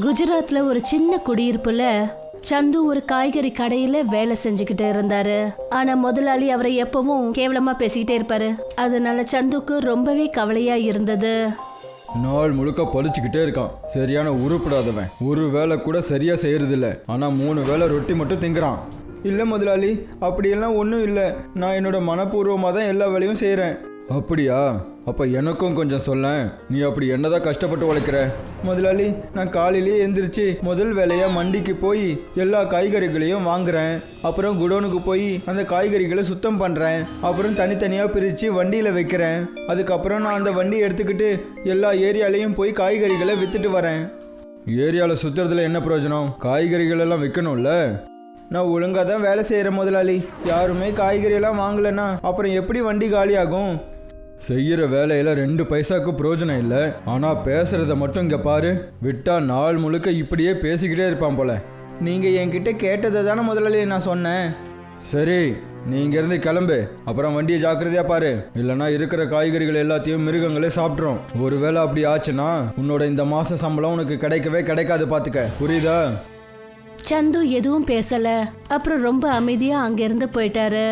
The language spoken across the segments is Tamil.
குஜராத்ல ஒரு சின்ன குடியிருப்புல சந்து ஒரு காய்கறி கடையில வேலை செஞ்சுக்கிட்டு இருந்தாரு. ஆனா முதலாளி அவரை எப்பவும் கேவலமா பேசிக்கிட்டே இருப்பாரு. அதனால சந்துக்கு ரொம்பவே கவலையா இருந்தது. நாள் முழுக்க பழிச்சுக்கிட்டே இருக்கான். சரியான உருப்படாதவன். ஒரு வேலை கூட சரியா செய்யறதில்ல. ஆனா 3 வேளை ரொட்டி மட்டும் திங்குறான். இல்லை முதலாளி, அப்படியெல்லாம் ஒன்றும் இல்லை. நான் என்னோட மனப்பூர்வமாக தான் எல்லா வேலையும் செய்கிறேன். அப்படியா? அப்போ எனக்கும் கொஞ்சம் சொல்லேன். நீ அப்படி என்னதான் கஷ்டப்பட்டு உழைக்கிற? முதலாளி, நான் காலையிலேயே எந்திரிச்சு முதல் வேலையாக மண்டிக்கு போய் எல்லா காய்கறிகளையும் வாங்குறேன். அப்புறம் குடோனுக்கு போய் அந்த காய்கறிகளை சுத்தம் பண்ணுறேன். அப்புறம் தனித்தனியாக பிரித்து வண்டியில் வைக்கிறேன். அதுக்கப்புறம் நான் அந்த வண்டியை எடுத்துக்கிட்டு எல்லா ஏரியாலையும் போய் காய்கறிகளை விற்றுட்டு வரேன். ஏரியாவில் சுற்றுறதுல என்ன பிரயோஜனம்? காய்கறிகள் எல்லாம் விற்கணும்ல. நான் ஒழுங்காக தான் வேலை செய்கிறேன் முதலாளி. யாருமே காய்கறியெல்லாம் வாங்கலைன்னா அப்புறம் எப்படி வண்டி காலியாகும்? செய்கிற வேலையில் 2 பைசாவுக்கு பிரயோஜனம் இல்லை. ஆனால் பேசுகிறத மட்டும் இங்கே பாரு. விட்டா நாள் முழுக்க இப்படியே பேசிக்கிட்டே இருப்பான் போல. நீங்கள் என்கிட்ட கேட்டதை தானே முதலாளி நான் சொன்னேன். சரி, நீ இங்கேருந்து கிளம்பு. அப்புறம் வண்டியை ஜாக்கிரதையாக பாரு. இல்லைனா இருக்கிற காய்கறிகள் எல்லாத்தையும் மிருகங்களே சாப்பிட்றோம். ஒருவேளை அப்படி ஆச்சுன்னா உன்னோட இந்த மாத சம்பளம் உனக்கு கிடைக்கவே கிடைக்காது. பார்த்துக்க, புரியுதா? சந்து எதுவும் பேசல. அப்புறம் ரொம்ப அமைதியா அங்கிருந்து போயிட்டாரு.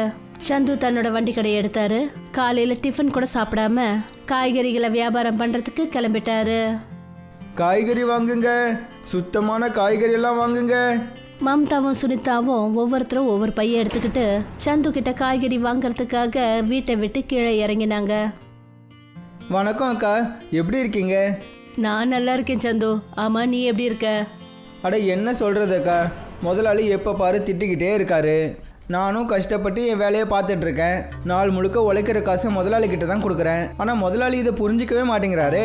சந்து தன்னோட வண்டி கடையை எடுத்தாரு. காலையில டிஃபன் கூட சாப்பிடாம காய்கறிகளை வியாபாரம் பண்றதுக்கு கிளம்பிட்டாரு. காய்கறி வாங்குங்க, சுத்தமான காய்கறி எல்லாம் வாங்குங்க. மம்தாவும் சுனிதாவும் ஒவ்வொருத்தரும் ஒவ்வொரு பைய எடுத்துக்கிட்டு சந்து கிட்ட காய்கறி வாங்கறதுக்காக வீட்டை விட்டு கீழே இறங்கினாங்க. வணக்கம் அக்கா, எப்படி இருக்கீங்க? நான் நல்லா இருக்கேன் சந்து. ஆமா, நீ எப்படி இருக்க? அட என்ன சொல்கிறதுக்கா, முதலாளி எப்போ பாரு திட்டிக்கிட்டே இருக்காரு. நானும் கஷ்டப்பட்டு என் வேலையை பார்த்துட்ருக்கேன். நாள் முழுக்க உழைக்கிற காசை முதலாளி கிட்ட தான் கொடுக்குறேன். ஆனால் முதலாளி இதை புரிஞ்சிக்கவே மாட்டேங்கிறாரு.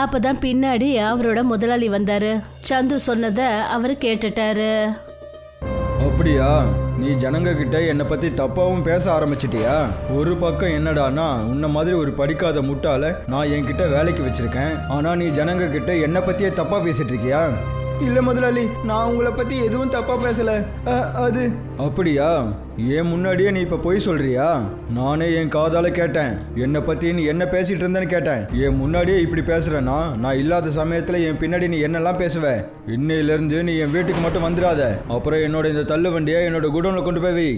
அப்பதான் பின்னாடி அவரோட முதலாளி வந்தாரு. சந்து சொன்னதை அவரு கேட்டுட்டாரு. அப்படியா? நீ ஜனங்க கிட்ட என்னை பற்றி தப்பாகவும் பேச ஆரம்பிச்சிட்டியா? ஒரு பக்கம் என்னடானா, உன்ன மாதிரி ஒரு படிக்காத முட்டாள நான் என்கிட்ட வேலைக்கு வச்சிருக்கேன். ஆனால் நீ ஜனங்க கிட்ட என்னை பற்றியே தப்பாக பேசிட்டு இருக்கியா? இல்லை முதலாளி, நான் உங்களை பற்றி எதுவும் தப்பாக பேசலை. அது அப்படியா? ஏன் முன்னாடியே நீ இப்போ பொய் சொல்கிறியா? நானே என் காதால் கேட்டேன். என்னை பற்றி நீ என்ன பேசிகிட்டு இருந்தேன்னு கேட்டேன். என் முன்னாடியே இப்படி பேசுகிறேன்னா நான் இல்லாத சமயத்தில் என் பின்னாடி நீ என்னெல்லாம் பேசுவ? இன்னையிலேருந்து நீ என் வீட்டுக்கு மட்டும் வந்துடாத. அப்புறம் என்னோட இந்த தள்ளு வண்டியை என்னோட குடோனில் கொண்டு போய் வை.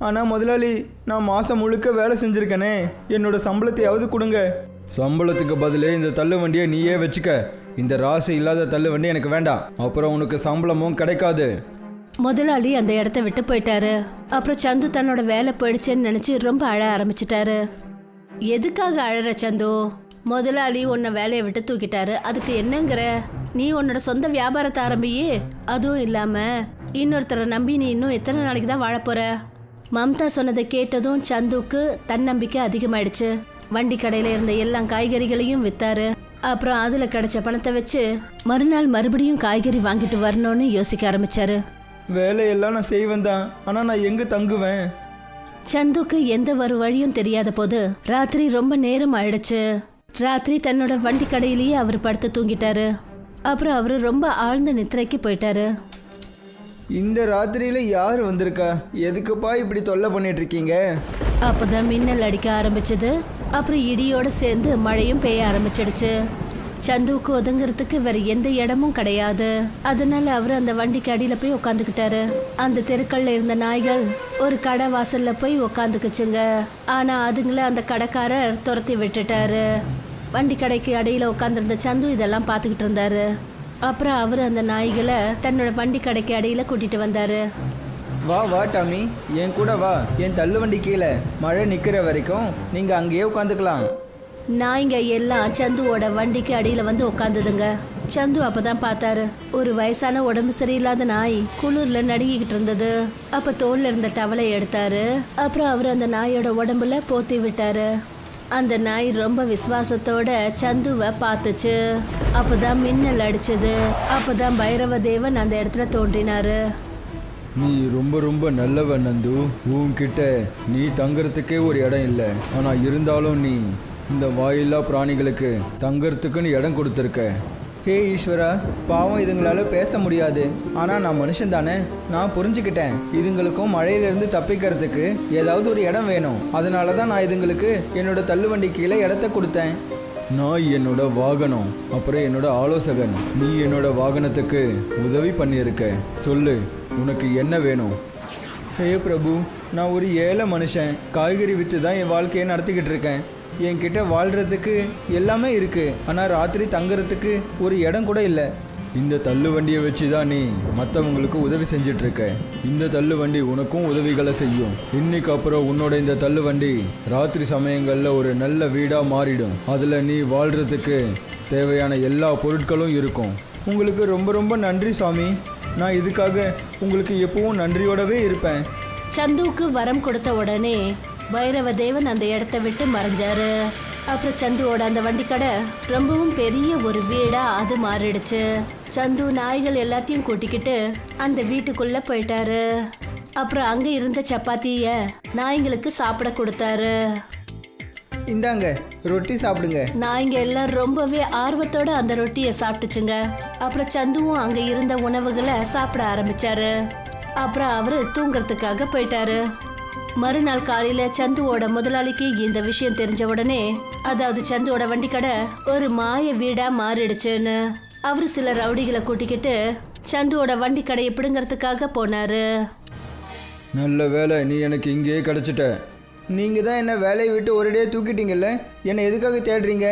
ஆனால் முதலாளி, நான் மாதம் முழுக்க வேலை செஞ்சுருக்கேனே, என்னோட சம்பளத்தையாவது கொடுங்க. சம்பளத்துக்கு பதிலே இந்த தள்ளு வண்டியை நீயே வச்சுக்க. இந்த ராசி இல்லாத தள்ளு வண்டி எனக்கு வேண்டாம். அப்புறம் உனக்கு சம்பளமும் கிடைக்காது. முதலாளி அந்த இடத்த விட்டு போயிட்டாரு. அப்புறம் சந்து தன்னோட வேலை போயிடுச்சுன்னு நினைச்சு ரொம்ப அழ ஆரம்பிச்சிட்டாரு. எதுக்காக அழற சந்து? முதலாளி உன்னை வேலையை விட்டு தூக்கிட்டாரு, அதுக்கு என்னங்கிற? நீ உன்னோட சொந்த வியாபாரத்தை ஆரம்பியே. அதுவும் இல்லாம இன்னொருத்தரை நம்பி நீ இன்னும் எத்தனை நாளைக்கு தான் வாழப்போற? மம்தா சொன்னதை கேட்டதும் சந்துக்கு தன்னம்பிக்கை அதிகமாயிடுச்சு. வண்டி கடையில இருந்த எல்லா காய்கறிகளையும் வித்தாரு. அப்புறம் அதுல கிடைச்ச பணத்தை வச்சு மறுநாள் மறுபடியும் காய்கறி வாங்கிட்டு வரணும்னு யோசிக்க ஆரம்பிச்சாரு. வேலையெல்லாம் நான் செய்வேன் தான், ஆனால் நான் எங்கே தங்குவேன்? சந்துக்கு எந்த ஒரு வழியும் தெரியாத போது ராத்திரி ரொம்ப நேரம் ஆயிடுச்சு. ராத்திரி தன்னோட வண்டி கடையிலேயே அவர் படுத்து தூங்கிட்டாரு. அப்புறம் அவரு ரொம்ப ஆழ்ந்த நித்திரைக்கு போயிட்டாரு. இந்த ராத்திரியில யார் வந்திருக்கா? எதுக்குப்பா இப்படி தொல்லை பண்ணிட்டு இருக்கீங்க? அப்பதான் மின்னல் அடிக்க ஆரம்பிச்சது. அப்புறம் இடியோட சேர்ந்து மழையும் பெய்ய ஆரம்பிச்சிடுச்சு. சந்துவுக்கு ஒதுங்கிறதுக்கு வேற எந்த இடமும் கிடையாது. அதனால அவரு அந்த வண்டிக்கு அடியில போய் உக்காந்துக்கிட்டாரு. அந்த தெருக்கள்ல இருந்த நாய்கள் ஒரு கடை வாசல்ல போய் உக்காந்துக்குச்சுங்க. ஆனா அதுங்கள அந்த கடைக்காரர் துரத்தி விட்டுட்டாரு. வண்டி கடைக்கு அடியில உட்காந்துருந்த சந்து இதெல்லாம் பார்த்துக்கிட்டு இருந்தாரு. அப்புறம் அவர் அந்த நாய்களை தன்னோட வண்டி கடைக்கு அடியில கூட்டிட்டு வந்தாரு. வா வா டாமி, என் கூட வா. என் தள்ளு வண்டி கீழே மழை நிற்கிற வரைக்கும் நீங்கள் அங்கேயே உட்காந்துக்கலாம். நாய்ங்க எல்லாம் சந்துவோட வண்டிக்கு அடியில வந்து உட்காந்துதுங்க. சந்து அப்பதான் பார்த்தாரு, ஒரு வயசான உடம்பு சரியில்லாத நாய் குளிர்ல நடுங்கிக்கிட்டு இருந்தது. அப்ப தோல்ல இருந்த டவலை எடுத்தாரு. அப்புறம் அவர் அந்த நாயோட உடம்புல போத்தி விட்டாரு. அந்த நாய் ரொம்ப விசுவாசத்தோட சந்துவை பார்த்துச்சு. அப்பதான் மின்னல் அடிச்சது. அப்பதான் பைரவ தேவன் அந்த இடத்துல தோன்றினாரு. நீ ரொம்ப ரொம்ப நல்லவன் நந்து. உன்கிட்ட நீ தங்குறதுக்கே ஒரு இடம் இல்லை. ஆனால் இருந்தாலும் நீ இந்த வாயில்லா பிராணிகளுக்கு தங்குறதுக்குன்னு இடம் கொடுத்துருக்க. ஹே ஈஸ்வரா, பாவம் இதுங்களால பேச முடியாது. ஆனால் நான் மனுஷன் தானே, நான் புரிஞ்சுக்கிட்டேன். இதுங்களுக்கும் மழையிலிருந்து தப்பிக்கிறதுக்கு ஏதாவது ஒரு இடம் வேணும். அதனால தான் நான் இதுங்களுக்கு என்னோட தள்ளுவண்டி கீழே இடத்த கொடுத்தேன். நான் என்னோட வாகனம், அப்புறம் என்னோட ஆலோசகன். நீ என்னோட வாகனத்துக்கு உதவி பண்ணியிருக்க. சொல்லு, உனக்கு என்ன வேணும்? ஹே பிரபு, நான் ஒரு ஏழை மனுஷன். காய்கறி விற்று தான் என் வாழ்க்கையை நடத்திக்கிட்டு இருக்கேன். என்கிட்ட வாழ்கிறதுக்கு எல்லாமே இருக்குது, ஆனால் ராத்திரி தங்குறதுக்கு ஒரு இடம் கூட இல்லை. இந்த தள்ளு வண்டியை வச்சு தான் நீ மற்றவங்களுக்கு உதவி செஞ்சிட்ருக்க. இந்த தள்ளு வண்டி உனக்கும் உதவிகளை செய்யும். இன்னைக்கு அப்புறம் உன்னோட இந்த தள்ளு வண்டி ராத்திரி சமயங்களில் ஒரு நல்ல வீடாக மாறிடும். அதில் நீ வாழ்கிறதுக்கு தேவையான எல்லா பொருட்களும் இருக்கும். உங்களுக்கு ரொம்ப ரொம்ப நன்றி சாமி. நான் இதுக்காக உங்களுக்கு எப்பவும் நன்றியோடவே இருப்பேன். சந்துவுக்கு வரம் கொடுத்த உடனே பைரவ தேவன் அந்த இடத்த விட்டு மறைஞ்சாரு. அப்புறம் சந்துவோட அந்த வண்டி கடை ரொம்பவும் பெரிய ஒரு வீடா அது மாறிடுச்சு. சந்து நாய்கள் எல்லாத்தையும் கூட்டிக்கிட்டு அந்த வீட்டுக்குள்ள போயிட்டாரு. அப்புறம் அங்க இருந்த சப்பாத்திய நாய்களுக்கு சாப்பிட கொடுத்தாரு. இந்தாங்க, ரொட்டி சாப்பிடுங்க. நாய்ங்க எல்லாம் ரொம்பவே ஆர்வத்தோட அந்த ரொட்டியை சாப்பிட்டுச்சுங்க. அப்புறம் சந்துவும் அங்க இருந்த உணவுகளை சாப்பிட ஆரம்பிச்சாரு. அப்புறம் அவரு தூங்குறதுக்காக போயிட்டாரு. மறுநாள் காலையில சந்துவோட முதலாளிக்கு இந்த விஷயம் தெரிஞ்ச உடனே, அதாவது சந்துவோட வண்டி கடை ஒரு மாய வீடா மாறிடுச்சுன்னு அவரு சில ரவுடிகளை கூட்டிக்கிட்டு சந்துவோட வண்டி கடையை பிடுங்கிறதுக்காக போனாரு. நல்ல வேலை, நீ எனக்கு இங்கேயே கிடச்சிட்ட. நீங்கள் தான் என்ன வேலையை விட்டு ஒரேடியே தூக்கிட்டீங்கல்ல, என்னை எதுக்காக தேடுறீங்க?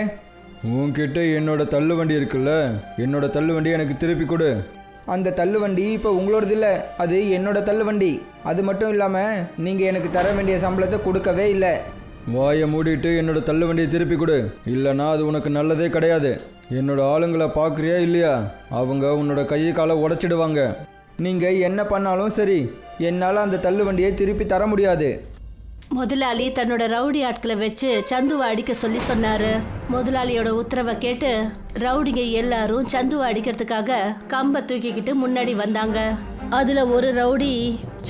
உன்கிட்ட என்னோட தள்ளு வண்டி இருக்குல்ல, என்னோட தள்ளு வண்டி எனக்கு திருப்பி கொடு. அந்த தள்ளு வண்டி இப்போ உங்களோடது இல்லை, அது என்னோட தள்ளு வண்டி. அது மட்டும் இல்லாமல் நீங்கள் எனக்கு தர வேண்டிய சம்பளத்தை கொடுக்கவே இல்லை. வாயை மூடிட்டு என்னோட தள்ளு வண்டியை திருப்பி கொடு, இல்லைனா அது உனக்கு நல்லதே கிடையாது. என்னோட ஆளுங்களை பார்க்குறியா இல்லையா? அவங்க உன்னோட கையை காலை உடைச்சிடுவாங்க. நீங்கள் என்ன பண்ணாலும் சரி, என்னால் அந்த தள்ளு வண்டியை திருப்பி தர முடியாது. முதலாளி தன்னோட ரவுடி ஆட்களை வச்சு சந்துவை அடிக்க சொல்லி சொன்னாரு. முதலாளியோட உத்தரவை கேட்டு ரவுடிங்க எல்லாரும் சந்துவை அடிக்கிறதுக்காக கம்பை தூக்கிக்கிட்டு முன்னாடி வந்தாங்க. அதுல ஒரு ரவுடி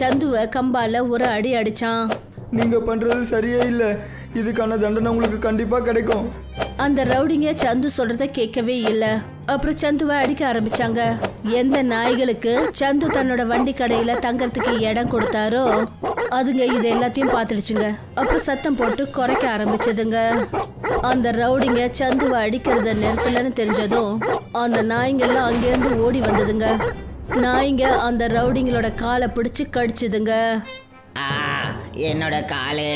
சந்துவை கம்பால ஒரு அடி அடிச்சான். நீங்க பண்றது சரியே இல்லை, இதுக்கான தண்டனை உங்களுக்கு கண்டிப்பா கிடைக்கும். அந்த ரவுடிங்க சந்து சொல்றத கேட்கவே இல்லை. அப்புறம் சந்துவை அடிக்க ஆரம்பிச்சாங்க. எந்த நாய்களுக்கு சந்து தன்னோட வண்டி கடையில தங்கறதுக்கு இடம் கொடுத்தாரோ அதுங்க இது எல்லாத்தையும் பார்த்துடுச்சுங்க. அப்புறம் சத்தம் போட்டு குறைக்க ஆரம்பிச்சதுங்க. அந்த ரவுடிங்க சந்துவை அடிக்கிறத நிறுத்தலன்னு தெரிஞ்சதும் அந்த நாய்ங்கெல்லாம் அங்கேருந்து ஓடி வந்ததுங்க. நாய்ங்க அந்த ரவுடிங்களோட காலை பிடிச்சு கடிச்சுதுங்க. என்னோட காலே,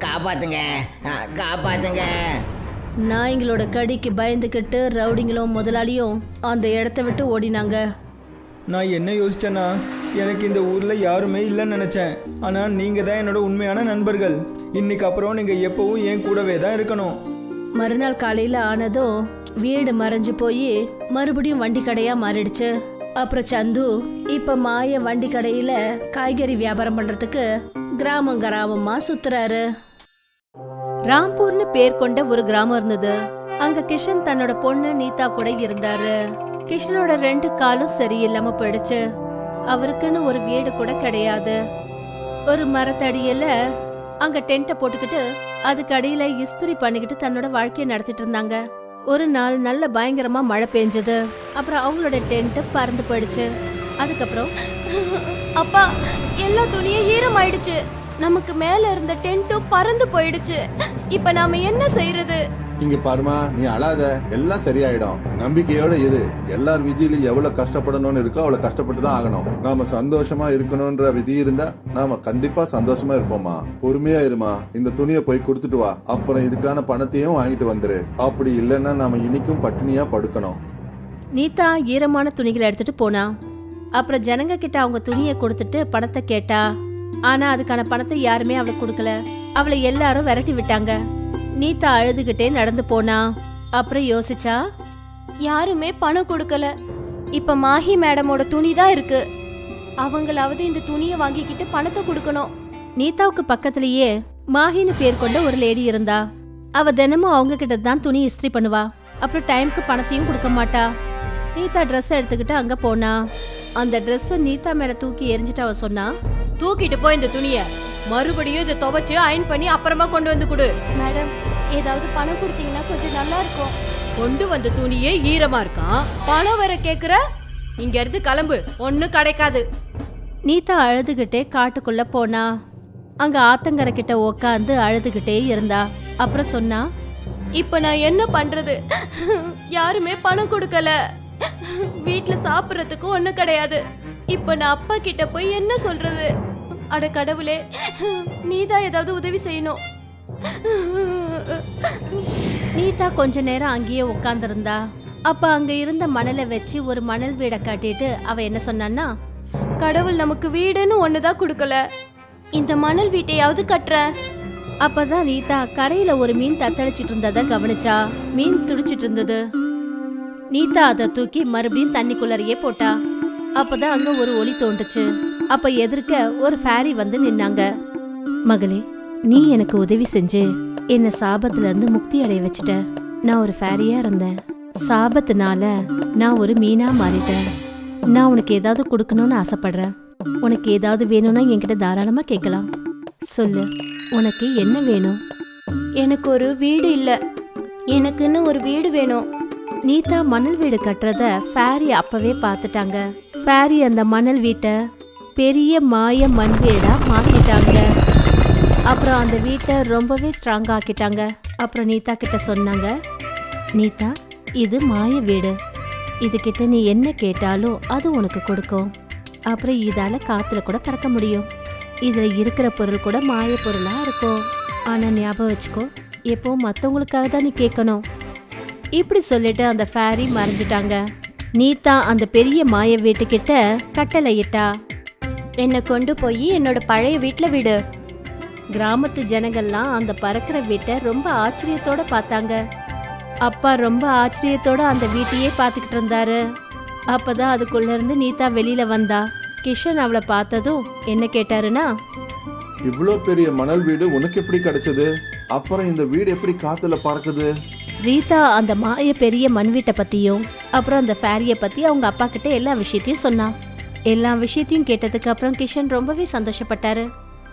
காப்பாத்துங்க, காப்பாத்துங்க. நாய்ங்களோட கடிக்கு பயந்துக்கிட்டு ரவுடிங்களும் முதலாளியும் அந்த இடத்த விட்டு ஓடினாங்க. நான் என்ன யோசிச்சேன்னா, எனக்கு இந்த ஊரில் யாருமே இல்லைன்னு நினச்சேன். ஆனால் நீங்கள் தான் என்னோட உண்மையான நண்பர்கள். இன்னைக்கு அப்புறம் நீங்கள் எப்பவும் என் கூடவே தான் இருக்கணும். மறுநாள் காலையில் ஆனதும் வீடு மறைஞ்சு போய் மறுபடியும் வண்டி கடையாக மாறிடுச்சு. அப்புறம் சந்து இப்போ மாய வண்டி கடையில் காய்கறி வியாபாரம் பண்ணுறதுக்கு கிராமம் கிராமமாக சுற்றுறாரு. ராம்பூர்னு பேர் கொண்ட ஒரு கிராமம் இருந்தது. அங்க கிஷன் தன்னோட பொண்ணு நீதா கூட இருந்தாரு. கிஷனோட 2 காலும் சரியில்லாம போயிடுச்சு. அவருக்குன்னு ஒரு வீடு கூட கிடையாது. ஒரு மரத்தடியில அங்க டென்ட்டை போட்டுக்கிட்டு அதுக்கு அடியில இஸ்திரி பண்ணிக்கிட்டு தன்னோட வாழ்க்கையை நடத்திட்டு இருந்தாங்க. ஒரு நாள் நல்ல பயங்கரமா மழை பெஞ்சது. அப்புறம் அவங்களோட டென்ட் பறந்து போயிடுச்சு. அதுக்கப்புறம் அப்பா, எல்லா துணியும் ஈரமாயிடுச்சு. நமக்கு மேல இருந்த டென்ட்டும் பறந்து போயிடுச்சு. இப்ப நாம என்ன செய்யறது? இங்க பாருமா, நீ அழாத, எல்லாம் சரியாயிடும். நம்பிக்கையோட இரு. எல்லார் விதியிலும் எவ்வளவு கஷ்டப்படணும்னு இருக்கோ அவ்வளவு கஷ்டப்பட்டு தான் ஆகணும். நாம சந்தோஷமா இருக்கணும்ன்ற விதி இருந்தா நாம கண்டிப்பா சந்தோஷமா இருப்போமா. பொறுமையா இருமா. இந்த துணியை போய் கொடுத்துட்டு வா. அப்புறம் இதுக்கான பணத்தையும் வாங்கிட்டு வந்துரு. அப்படி இல்லைன்னா நாம இன்னைக்கும் பட்டினியா படுக்கணும். நீதா ஈரமான துணிகளை எடுத்துட்டு போனா. அப்புறம் ஜனங்க கிட்ட அவங்க துணியை கொடுத்துட்டு பணத்தை கேட்டா. ஆனா அதுக்கான பணத்தை யாருமே அவளுக்கு கொடுக்கல. அவளை எல்லாரும் விரட்டி விட்டாங்க. நீதா அழுதுகிட்டே நடந்து போனா. அப்புறம் யோசிச்சா, யாருமே பணம் கொடுக்கல. இப்ப மாஹி மேடமோட துணி தான் இருக்கு. அவங்களாவது இந்த துணியை வாங்கிக்கிட்டு பணத்தை கொடுக்கணும். நீதாவுக்கு பக்கத்திலேயே மாஹின்னு பேர் கொண்ட ஒரு லேடி இருந்தா. அவ தினமும் அவங்க கிட்ட தான் துணி இஸ்திரி பண்ணுவா. அப்புறம் டைம்க்கு பணத்தையும் கொடுக்க மாட்டா. நீதா ட்ரெஸ் எடுத்துக்கிட்டு அங்க போனா. அந்த ட்ரெஸ் நீதா மேல தூக்கி எரிஞ்சிட்டு அவ சொன்னா, தூக்கிட்டு போய் இந்த துணிய மறுபடியும் இதை துவைச்சு அயன் பண்ணி அப்புறமா கொண்டு வந்து கொடு. மேடம், ஏதாவது பணம் கொடுத்தீங்கன்னா கொஞ்சம் நல்லா இருக்கும். கொண்டு வந்த துணியே ஈரமா இருக்கான், பணம் வேற கேக்குற? இங்க இருந்து கிளம்பு, ஒன்னும் கிடைக்காது. நீதா அழுதுகிட்டே காட்டுக்குள்ள போனா. அங்க ஆத்தங்கரை கிட்ட உக்காந்து அழுதுகிட்டே இருந்தா. அப்புறம் சொன்னா, இப்ப நான் என்ன பண்றது? யாருமே பணம் கொடுக்கல, வீட்ல சாப்பிடறதுக்கு ஒண்ணும் கிடையாது. இப்ப நான் அப்பா கிட்ட போய் என்ன சொல்றது? அட கடவுளே, நீதான் ஏதாவது உதவி செய்யணும். நீதா கொஞ்ச நேரம் அங்கேயே உட்கார்ந்திருந்தா. அப்ப அங்க இருந்த மணலை வச்சு ஒரு மணல் வீடை காட்டிட்டு அவ என்ன சொன்னான்னா, கடவுள் நமக்கு வீடுன்னு ஒண்ணுதான் கொடுக்கல, இந்த மணல் வீட்டையாவது கட்டுறேன். அப்பதான் நீதா கரையில ஒரு மீன் தத்தளிச்சிட்டு இருந்ததை கவனிச்சா. மீன் துடிச்சிட்டு இருந்தது. நீதா அதை தூக்கி மறுபடியும் தண்ணிக்குள்ளறையே போட்டா. அப்பதான் அங்க ஒரு ஒளி தோண்டுச்சு. அப்ப எதிர்க்க ஒரு ஃபேரி வந்து நின்னாங்க. மகளே, நீ எனக்கு உதவி செஞ்சு என்ன சாபத்துல இருந்து முக்தி அடைய வச்சுட்ட. நான் ஒரு ஃபேரியா இருந்தேன், சாபத்தினால நான் ஒரு மீனா மாறிட்டேன். நான் உனக்கு ஏதாவது கொடுக்கணும்னு ஆசைப்படுறேன். உனக்கு ஏதாவது வேணும்னா என்கிட்ட தாராளமா கேட்கலாம். சொல்லு, உனக்கு என்ன வேணும்? எனக்கு ஒரு வீடு இல்ல, எனக்குன்னு ஒரு வீடு வேணும். நீதா மணல் வீடு கட்டுறத ஃபேரி அப்பவே பார்த்துட்டாங்க. ஃபேரி அந்த மணல் வீட்டை பெரிய மாய மண் வீடா மாத்திட்டாங்க. அப்புறம் அந்த வீட்டை ரொம்பவே ஸ்ட்ராங் ஆக்கிட்டாங்க. அப்புறம் நீதா கிட்ட சொன்னாங்க, நீதா, இது மாய வீடு. இதுகிட்ட நீ என்ன கேட்டாலும் அது உனக்கு கொடுக்கும். அப்புறம் இதால காத்துல கூட பறக்க முடியும். இதுல இருக்கிற பொருள் கூட மாய பொருளா இருக்கும். ஆனா ஞாபகம் வச்சுக்கோ, எப்போ மத்தவங்களுக்காக தான் நீ கேட்கணும். இப்படி சொல்லிட்டு அந்த ஃபேரி மறைஞ்சிட்டாங்க. நீதா அந்த பெரிய மாய வீட்டுக்கிட்ட கட்டளை இட்டா, என்னை கொண்டு போய் என்னோட பழைய வீட்டுல விடு. கிராமத்து ஜனங்கள்லாம் அந்த பறக்கிற வீட்டை ரொம்ப ஆச்சரியத்தோட பார்த்தாங்க. அப்பா ரொம்ப ஆச்சரியத்தோட அந்த வீட்டையே பார்த்துக்கிட்டு இருந்தாரு. அப்பதான் அதுக்குள்ள இருந்து நீதா வெளியில வந்தா. கிஷன் அவளை பார்த்ததும் என்ன கேட்டாருன்னா, இவ்வளோ பெரிய மணல் வீடு உனக்கு எப்படி கிடைச்சது? அப்புறம் இந்த வீடு எப்படி காத்துல பறக்குது? ரீதா அந்த மாய பெரிய மண் வீட்டை பத்தியும் அப்புறம் அந்த ஃபேரிய பத்தி அவங்க அப்பா கிட்ட எல்லா விஷயத்தையும் சொன்னா. எல்லா விஷயத்தையும் கேட்டதுக்கு அப்புறம் கிஷன் ரொம்பவே சந்தோஷப்பட்டாரு.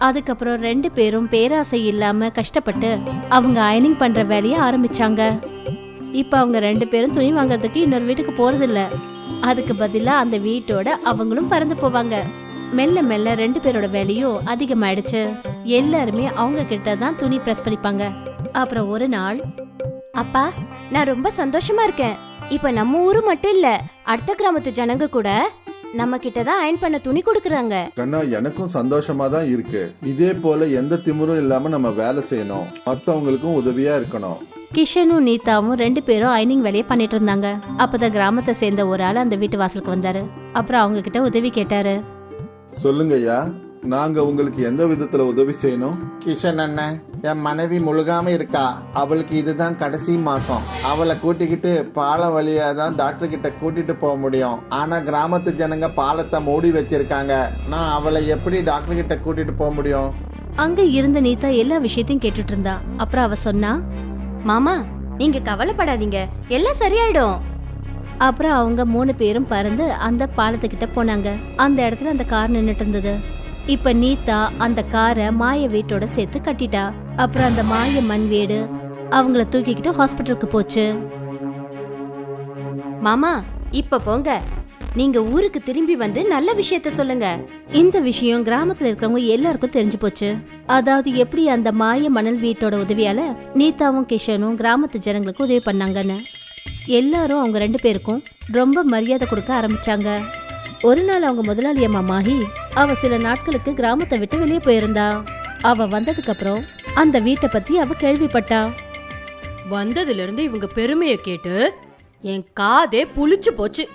அதுக்கப்புறம் 2 பேரும் பேராசை இல்லாம கஷ்டப்பட்டு அவங்க அயனிங் பண்ற வேலையை ஆரம்பிச்சாங்க. இப்ப அவங்க 2 பேரும் துணி வாங்குறதுக்கு இன்னொரு வீட்டுக்கு போறதில்ல. அதுக்கு பதிலா அந்த வீட்டோட அவங்களும் பறந்து போவாங்க. மெல்ல மெல்ல 2 பேரோட வேலையும் அதிகமாயிடுச்சு. எல்லாருமே அவங்க கிட்ட தான் துணி பிரஸ் பண்ணிப்பாங்க. அப்புறம் ஒரு நாள், அப்பா, நான் ரொம்ப சந்தோஷமா இருக்கேன். இப்ப நம்ம ஊரு மட்டும் இல்ல, அடுத்த கிராமத்து ஜனங்க கூட நம்ம கிட்ட தான் அயன் பண்ண துணி கொடுக்கறாங்க. கண்ணா, எனக்கும் சந்தோஷமா தான் இருக்கு. இதே போல எந்த திமிரும் இல்லாம நம்ம வேலை செய்யணும், மத்தவங்களுக்கும் உதவியா இருக்கணும். கிஷனும் நீதாவும் 2 பேரும் அயனிங் வேலையை பண்ணிட்டு இருந்தாங்க. அப்பதான் கிராமத்தை சேர்ந்த ஒரு ஆள் அந்த வீட்டு வாசலுக்கு வந்தாரு. அப்புறம் அவங்க கிட்ட உதவி கேட்டாரு. சொல்லுங்கய்யா, நாங்க உங்களுக்கு எந்த விதத்துல உதவி செய்யணும்? கிஷன் அண்ணன், என் மனைவி முழுகாம இருக்கா. அவளுக்கு இதுதான் கடைசி மாசம். அவளை கூட்டிக்கிட்டு பாலம் வழியா தான் டாக்டர் கிட்ட கூட்டிட்டு போக முடியும். ஆனா கிராமத்து ஜனங்க பாலத்தை மூடி வச்சிருக்காங்க. நான் அவளை எப்படி டாக்டர் கிட்ட கூட்டிட்டு போக முடியும்? அங்க இருந்த நீதா எல்லா விஷயத்தையும் கேட்டுட்டு இருந்தா. அப்புறம் அவ சொன்னா, மாமா, நீங்க கவலைப்படாதீங்க, எல்லாம் சரியாயிடும். அப்புறம் அவங்க 3 பேரும் பறந்து அந்த பாலத்துக்கிட்ட போனாங்க. அந்த இடத்துல அந்த கார் நின்னுட்டு இருந்தது. இப்ப நீதா அந்த காரை மாய வீட்டோட சேர்த்து கட்டிட்டா. அப்புறம் அந்த மாய மண் வீடு அவங்கள தூக்கிக்கிட்டு ஹாஸ்பிட்டலுக்கு போச்சு. மாமா, இப்ப போங்க, நீங்க ஊருக்கு திரும்பி வந்து நல்ல விஷயத்த சொல்லுங்க. இந்த விஷயம் கிராமத்துல இருக்கிறவங்க எல்லாருக்கும் தெரிஞ்சு போச்சு. அதாவது எப்படி அந்த மாய மணல் வீட்டோட உதவியால நீதாவும் கிஷனும் கிராமத்து ஜனங்களுக்கு உதவி பண்ணாங்கன்னு. எல்லாரும் அவங்க 2 பேருக்கும் ரொம்ப மரியாதை கொடுக்க ஆரம்பிச்சாங்க. ஒரு நாள் அவங்க முதலாளி அம்மா மாஹி, அவ சில நாட்களுக்கு கிராமத்தை விட்டு வெளியே போயிருந்தா. அவ வந்ததுக்கு அப்புறம் அந்த வீட்டை பத்தி அவ கேள்விப்பட்டா. வந்ததுல இருந்து இவங்க பெருமைய கேட்டு என் காதே புளிச்சு போச்சு.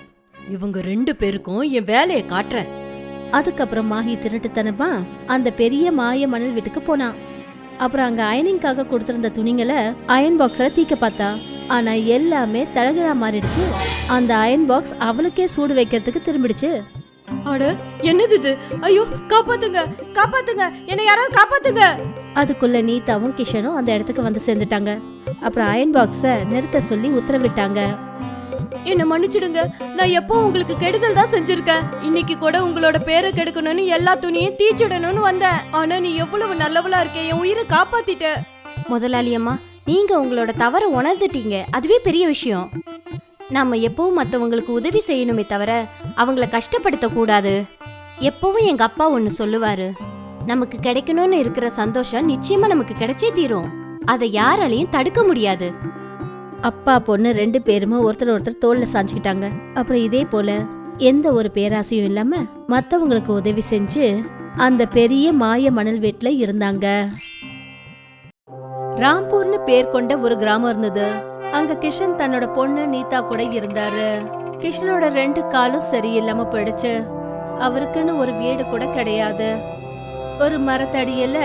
இவங்க 2 பேருக்கும் என் வேலையை காட்டுறேன். அதுக்கப்புறம் மாஹி திருட்டுத்தனமா அந்த பெரிய மாய மணல் வீட்டுக்கு போனா. அப்புறம் அங்க அயனிங்காக கொடுத்திருந்த துணிங்களை அயன் பாக்ஸ்ல தீக்க பார்த்தா. ஆனா எல்லாமே தழகலா மாறிடுச்சு. அந்த அயன் பாக்ஸ் அவளுக்கே சூடு வைக்கிறதுக்கு திரும்பிடுச்சு. அட, என்னது இது? ஐயோ, காப்பாத்துங்க, காப்பாத்துங்க, என்னை யாராவது காப்பாத்துங்க. அதுக்குள்ள நீதாவும் கிஷனும் அந்த இடத்துக்கு வந்து சேர்ந்துட்டாங்க. அப்புறம் அயன் பாக்ஸ நிறுத்த சொல்லி உத்தரவிட்டாங்க. என்ன மன்னிச்சிடுங்க, நான் எப்போ உங்களுக்கு கெடுதல் தான் செஞ்சிருக்கேன். இன்னைக்கு கூட உங்களோட பேரை கெடுக்கணும்னு எல்லா துணியும் தீச்சிடணும்னு வந்தேன். ஆனா நீ எவ்வளவு நல்லவளா இருக்க, என் உயிரை காப்பாத்திட்ட. முதலாளி அம்மா, நீங்க உங்களோட தவற உணர்ந்துட்டீங்க, அதுவே பெரிய விஷயம். நாம எப்பவும் மத்தவங்களுக்கு உதவி செய்யணுமே தவிர அவங்கள கஷ்டப்படுத்த கூடாது. எப்பவும் எங்க அப்பா ஒன்னு சொல்லுவாரு, நமக்கு கிடைக்கணும்னு இருக்கிற சந்தோஷம் நிச்சயமா நமக்கு கிடைச்சே தீரும். அதை யாராலையும் தடுக்க முடியாது. அப்பா பொண்ணு 2 பேருமே ஒருத்தர் ஒருத்தர் தோல்ல சாஞ்சுக்கிட்டாங்க. அப்புறம் இதே போல எந்த ஒரு பேராசையும் இல்லாம மத்தவங்களுக்கு உதவி செஞ்சு அந்த பெரிய மாய மணல் வீட்டுல இருந்தாங்க. ராம்பூர்னு பேர் கொண்ட ஒரு கிராமம் இருந்தது. அங்க கிஷன் தன்னோட பொண்ணு நீதா கூட இருந்தாரு. கிஷனோட 2 காலும் சரியில்லாம போயிடுச்சு. அவருக்குன்னு ஒரு வீடு கூட கிடையாது. ஒரு மரத்தடியில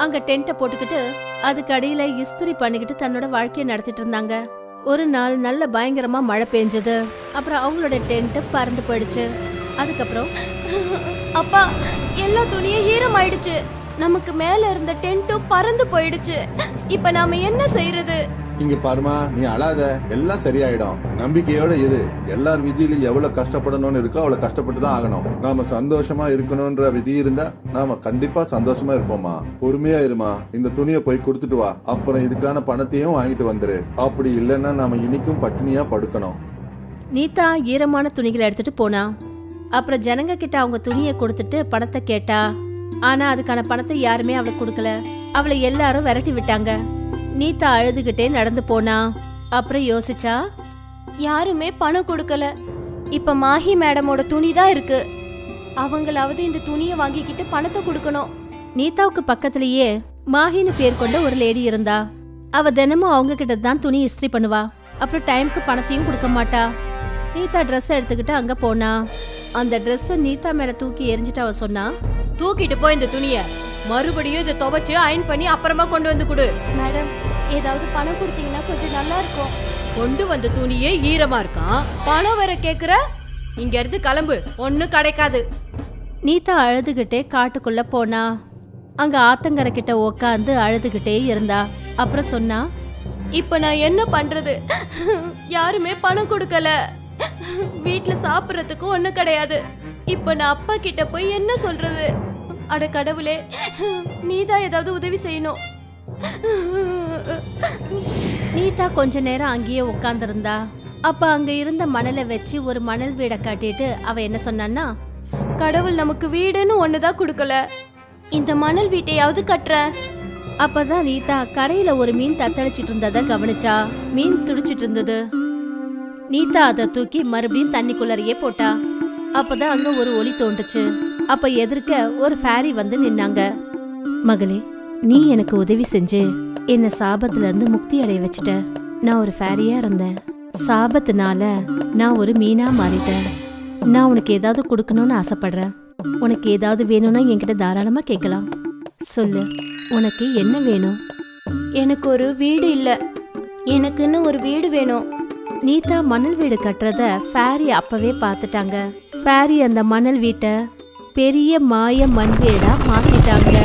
அங்க டென்ட்டை போட்டுக்கிட்டு அதுக்கு அடியில இஸ்திரி பண்ணிக்கிட்டு தன்னோட வாழ்க்கையை நடத்திட்டு இருந்தாங்க. ஒரு நாள் நல்ல பயங்கரமா மழை பெஞ்சது. அப்புறம் அவங்களோட டென்ட் பறந்து போயிடுச்சு. அதுக்கப்புறம் அப்பா, எல்லா துணியும் ஈரமாயிடுச்சு. நமக்கு மேல இருந்த டென்ட்டும் பறந்து போயிடுச்சு. இப்ப நாம என்ன செய்யறது? இங்க பாருமா, நீ அழாத, எல்லாம் சரியாயிடும். நம்பிக்கையோட இரு. எல்லார் விதியிலும் எவ்வளவு கஷ்டப்படணும்னு இருக்கோ அவ்வளவு கஷ்டப்பட்டு தான் ஆகணும். நாம சந்தோஷமா இருக்கணும்ன்ற விதி இருந்தா நாம கண்டிப்பா சந்தோஷமா இருப்போமா. பொறுமையா இருமா. இந்த துணியை போய் கொடுத்துட்டு வா. அப்புறம் இதுக்கான பணத்தையும் வாங்கிட்டு வந்துரு. அப்படி இல்லைன்னா நாம இன்னைக்கும் பட்டினியா படுக்கணும். நீதா ஈரமான துணிகளை எடுத்துட்டு போனா. அப்புறம் ஜனங்க கிட்ட அவங்க துணியை கொடுத்துட்டு பணத்தை கேட்டா. ஆனா அதுக்கான பணத்தை யாருமே அவளுக்கு கொடுக்கல. அவளை எல்லாரும் விரட்டி விட்டாங்க. நீதா அழுதுகிட்டே நடந்து போனா. அப்புறம் யோசிச்சா, யாருமே பணம் கொடுக்கல. இப்ப மாஹி மேடமோட துணி தான் இருக்கு. அவங்களாவது இந்த துணியை வாங்கிக்கிட்டு பணத்தை கொடுக்கணும். நீதாவுக்கு பக்கத்திலேயே மாஹின்னு பேர் கொண்ட ஒரு லேடி இருந்தா. அவ தினமும் அவங்க கிட்ட தான் துணி இஸ்திரி பண்ணுவா. அப்புறம் டைம்க்கு பணத்தையும் கொடுக்க மாட்டா. நீதா ட்ரெஸ் எடுத்துக்கிட்டு அங்க போனா. அந்த ட்ரெஸ் நீதா மேல தூக்கி எரிஞ்சிட்டு அவ சொன்னா, தூக்கிட்டு போய் இந்த துணிய மறுபடியும் இதை துவைச்சு அயன் பண்ணி அப்புறமா கொண்டு வந்து கொடு. மேடம், ஏதாவது பணம் கொடுத்தீங்கன்னா கொஞ்சம் நல்லா இருக்கும். கொண்டு வந்த துணியே ஈரமா இருக்கான், பணம் வேற கேக்குற? இங்க இருந்து கிளம்பு, ஒன்னும் கிடைக்காது. நீதா அழுதுகிட்டே காட்டுக்குள்ள போனா. அங்க ஆத்தங்கரை கிட்ட உக்காந்து அழுதுகிட்டே இருந்தா. அப்புறம் சொன்னா, இப்ப நான் என்ன பண்றது? யாருமே பணம் கொடுக்கல. வீட்ல சாப்பிடறதுக்கு ஒண்ணும் கிடையாது. இப்ப நான் அப்பா கிட்ட போய் என்ன சொல்றது? அட கடவுளே, நீதான் ஏதாவது உதவி செய்யணும். நீதா கொஞ்ச நேரம் அங்கேயே உட்கார்ந்திருந்தா. அப்ப அங்க இருந்த மணலை வச்சு ஒரு மணல் வீடை காட்டிட்டு அவ என்ன சொன்னான்னா, கடவுள் நமக்கு வீடுன்னு ஒண்ணுதான் கொடுக்கல. இந்த மணல் வீட்டையாவது கட்டுறேன். அப்பதான் நீதா கரையில ஒரு மீன் தத்தளிச்சிட்டு இருந்தத கவனிச்சா. மீன் துடிச்சிட்டு இருந்தது. நீதா அதை தூக்கி மறுபடியும் தண்ணிக்குள்ளறையே போட்டா. அப்பதான் அங்க ஒரு ஒளி தோண்டுச்சு. அப்ப எதிர்க்க ஒரு ஃபேரி வந்து நின்னாங்க. மகளே, நீ எனக்கு உதவி செஞ்சு என்ன சாபத்துல இருந்து முக்தி அடைய வச்சுட்ட. நான் ஒரு ஃபேரியா இருந்தேன். சாபத்தினால நான் ஒரு மீனா மாறிட்டேன். நான் உனக்கு ஏதாவது கொடுக்கணும்னு ஆசைப்படுறேன். உனக்கு ஏதாவது வேணும்னா என்கிட்ட தாராளமா கேட்கலாம். சொல்லு, உனக்கு என்ன வேணும்? எனக்கு ஒரு வீடு இல்ல. எனக்குன்னு ஒரு வீடு வேணும். நீதா மணல் வீடு கட்டுறத ஃபேரி அப்பவே பார்த்துட்டாங்க. ஃபேரி அந்த மணல் வீட்டை பெரிய மாய மண் வீடா மாத்திட்டாங்க.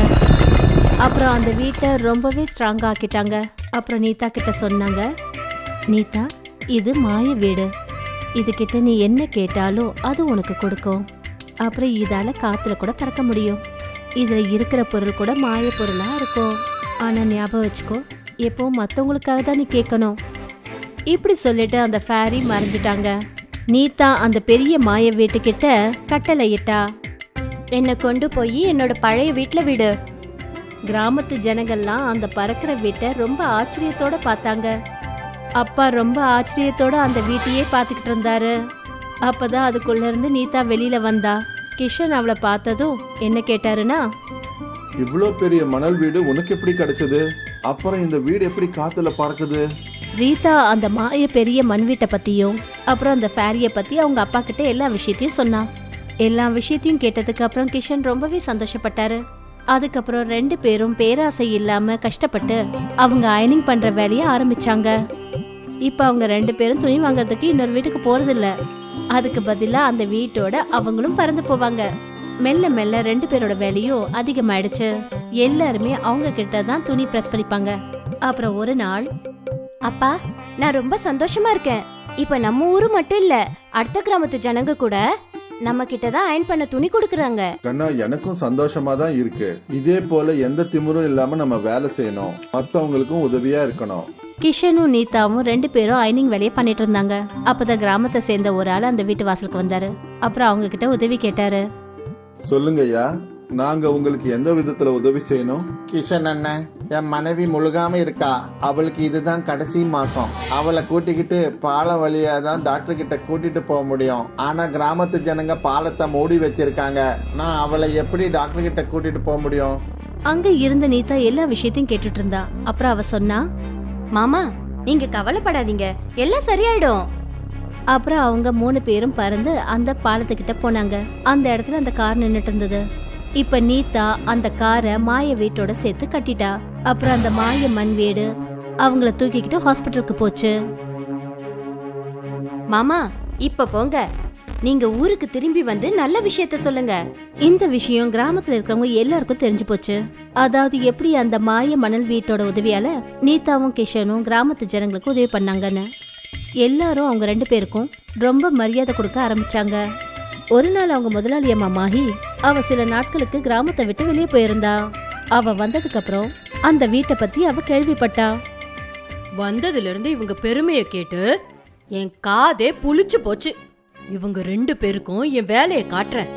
அப்புறம் அந்த வீட்டை ரொம்பவே ஸ்ட்ராங் ஆக்கிட்டாங்க. அப்புறம் நீதா கிட்ட சொன்னாங்க, நீதா, இது மாய வீடு. இதுகிட்ட நீ என்ன கேட்டாலும் அது உனக்கு கொடுக்கும். அப்புறம் இதால காத்துல கூட பறக்க முடியும். இதுல இருக்கிற பொருள் கூட மாய பொருளா இருக்கும். ஆனா ஞாபகம் வச்சுக்கோ, எப்போ மத்தவங்களுக்காக தான் நீ கேட்கணும். இப்படி சொல்லிட்டு அந்த ஃபேரி மறைஞ்சிட்டாங்க. நீதா அந்த பெரிய மாய வீட்டுக்கிட்ட கட்டளை இட்டா, என்னை கொண்டு போய் என்னோட பழைய வீட்டுல விடு. கிராமத்து ஜனங்கள்லாம் அந்த பறக்கிற வீட்டை ரொம்ப ஆச்சரியத்தோட பார்த்தாங்க. அப்பா ரொம்ப ஆச்சரியத்தோட அந்த வீட்டையே பார்த்துக்கிட்டு இருந்தாரு. அப்பதான் அதுக்குள்ள இருந்து நீதா வெளியில வந்தா. கிஷன் அவளை பார்த்ததும் என்ன கேட்டாருன்னா, இவ்வளோ பெரிய மணல் வீடு உனக்கு எப்படி கிடைச்சது? அப்புறம் இந்த வீடு எப்படி காத்துல பறக்குது? ரீதா அந்த மாய பெரிய மண் வீட்டை பத்தியும் அப்புறம் அந்த ஃபேரிய பத்தி அவங்க அப்பா கிட்ட எல்லா விஷயத்தையும் சொன்னா. எல்லா விஷயத்தையும் கேட்டதுக்கு அப்புறம் கிஷன் ரொம்பவே சந்தோஷப்பட்டாரு. அதுக்கப்புறம் 2 பேரும் பேராசை இல்லாம கஷ்டப்பட்டு அவங்க அயனிங் பண்ற வேலையை ஆரம்பிச்சாங்க. இப்ப அவங்க 2 பேரும் துணி வாங்குறதுக்கு இன்னொரு வீட்டுக்கு போறதில்ல. அதுக்கு பதிலா அந்த வீட்டோட அவங்களும் பறந்து போவாங்க. மெல்ல மெல்ல 2 பேரோட வேலையும் அதிகமாயிடுச்சு. எல்லாருமே அவங்க கிட்ட தான் துணி பிரஸ் பண்ணிப்பாங்க. அப்புறம் ஒரு நாள், அப்பா, நான் ரொம்ப சந்தோஷமா இருக்கேன். இப்ப நம்ம ஊரு மட்டும் இல்ல, அடுத்த கிராமத்து ஜனங்க கூட நம்ம கிட்ட தான் அயன் பண்ண துணி கொடுக்கறாங்க. கண்ணா, எனக்கும் சந்தோஷமா தான் இருக்கு. இதே போல எந்த திமிரும் இல்லாம நம்ம வேலை செய்யணும், மத்தவங்களுக்கும் உதவியா இருக்கணும். கிஷனும் நீதாவும் 2 பேரும் அயனிங் வேலையை பண்ணிட்டு இருந்தாங்க. அப்பதான் கிராமத்தை சேர்ந்த ஒரு ஆள் அந்த வீட்டு வாசலுக்கு வந்தாரு. அப்புறம் அவங்க கிட்ட உதவி கேட்டாரு. சொல்லுங்க ஐயா, நாங்க உங்களுக்கு எந்த விதத்துல உதவி செய்யணும்? கிஷன் அண்ணன், என் மனைவி முழுகாம இருக்கா. அவளுக்கு இதுதான் கடைசி மாசம். அவளை கூட்டிக்கிட்டு பாலம் வழியா தான் டாக்டர் கிட்ட கூட்டிட்டு போக முடியும். ஆனா கிராமத்து ஜனங்க பாலத்தை மூடி வச்சிருக்காங்க. நான் அவளை எப்படி டாக்டர் கிட்ட கூட்டிட்டு போக முடியும்? அங்க இருந்த நீதா எல்லா விஷயத்தையும் கேட்டுட்டு இருந்தா. அப்புறம் அவ சொன்னா, மாமா நீங்க கவலைப்படாதீங்க, எல்லாம் சரியாயிடும். அப்புறம் அவங்க 3 பேரும் பறந்து அந்த பாலத்துக்கிட்ட போனாங்க. அந்த இடத்துல அந்த கார் நின்னுட்டு இருந்தது. இப்ப நீதா அந்த காரை மாய வீட்டோட சேர்த்து கட்டிட்டா. அப்புறம் அந்த மாய மண் வீடு அவங்கள தூக்கிக்கிட்டு ஹாஸ்பிட்டலுக்கு போச்சு. மாமா இப்ப போங்க, நீங்க ஊருக்கு திரும்பி வந்து நல்ல விஷயத்த சொல்லுங்க. இந்த விஷயம் கிராமத்துல இருக்கிறவங்க எல்லாருக்கும் தெரிஞ்சு போச்சு. அதாவது எப்படி அந்த மாய மணல் வீட்டோட உதவியால நீதாவும் கிஷனும் கிராமத்து ஜனங்களுக்கு உதவி பண்ணாங்கன்னு. எல்லாரும் அவங்க 2 பேருக்கும் ரொம்ப மரியாதை கொடுக்க ஆரம்பிச்சாங்க. ஒரு நாள் அவங்க முதலாளி அம்மா மாஹி அவ சில நாட்களுக்கு கிராமத்தை விட்டு வெளியே போயிருந்தா. அவ வந்ததுக்கு அப்புறம் அந்த வீட்டை பத்தி அவ கேள்விப்பட்டா. வந்ததுல இருந்து இவங்க பெருமைய கேட்டு என் காதே புளிச்சு போச்சு. இவங்க 2 பேருக்கும் என் வேலையை காட்டுறேன்.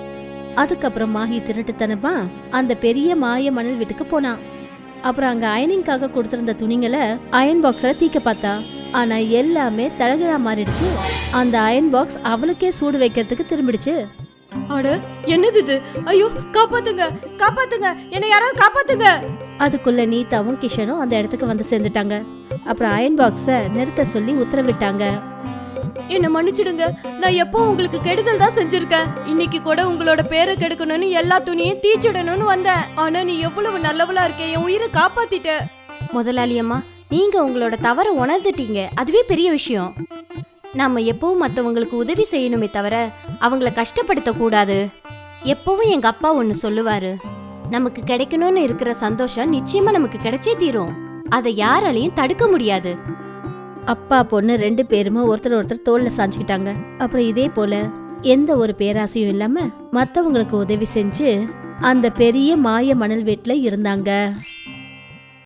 அதுக்கப்புறம் மாஹி திருட்டுத்தனமா அந்த பெரிய மாய மணல் வீட்டுக்கு போனா. அப்புறம் அங்க அயனிங்காக கொடுத்திருந்த துணிங்களை அயன் பாக்ஸ்ல தீக்க பார்த்தா. ஆனா எல்லாமே தழகா மாறிடுச்சு. அந்த அயன் பாக்ஸ் அவளுக்கே சூடு வைக்கிறதுக்கு திரும்பிடுச்சு. அட என்னது இது? ஐயோ காப்பாத்துங்க, காப்பாத்துங்க, என்னை யாராவது காப்பாத்துங்க. அதுக்குள்ள நீதாவும் கிஷனும் அந்த இடத்துக்கு வந்து சேர்ந்துட்டாங்க. அப்புறம் அயன் பாக்ஸ நிறுத்த சொல்லி உத்தரவிட்டாங்க. என்ன மன்னிச்சிடுங்க, நான் எப்போ உங்களுக்கு கெடுதல் தான் செஞ்சிருக்கேன். இன்னைக்கு கூட உங்களோட பேரை கெடுக்கணும்னு எல்லா துணியும் தீச்சிடணும்னு வந்தேன். ஆனா நீ எவ்வளவு நல்லவளா இருக்க, என் உயிரை காப்பாத்திட்ட. முதலாளி அம்மா, நீங்க உங்களோட தவற உணர்ந்துட்டீங்க, அதுவே பெரிய விஷயம். நாம எப்பவும் மத்தவங்களுக்கு உதவி செய்யணுமே தவிர அவங்கள கஷ்டப்படுத்த கூடாது. எப்பவும் எங்க அப்பா ஒன்னு சொல்லுவாரு, நமக்கு கிடைக்கணும்னு இருக்கிற சந்தோஷம் நிச்சயமா நமக்கு கிடைச்சே தீரும். அதை யாராலையும் தடுக்க முடியாது. அப்பா பொண்ணு 2 பேருமே ஒருத்தர் தோல்ல சாஞ்சுக்கிட்டாங்க. அப்புறம் இதே போல எந்த ஒரு பேராசையும் இல்லாம மத்தவங்களுக்கு உதவி செஞ்சு அந்த பெரிய மாய மணல் வீட்டுல இருந்தாங்க.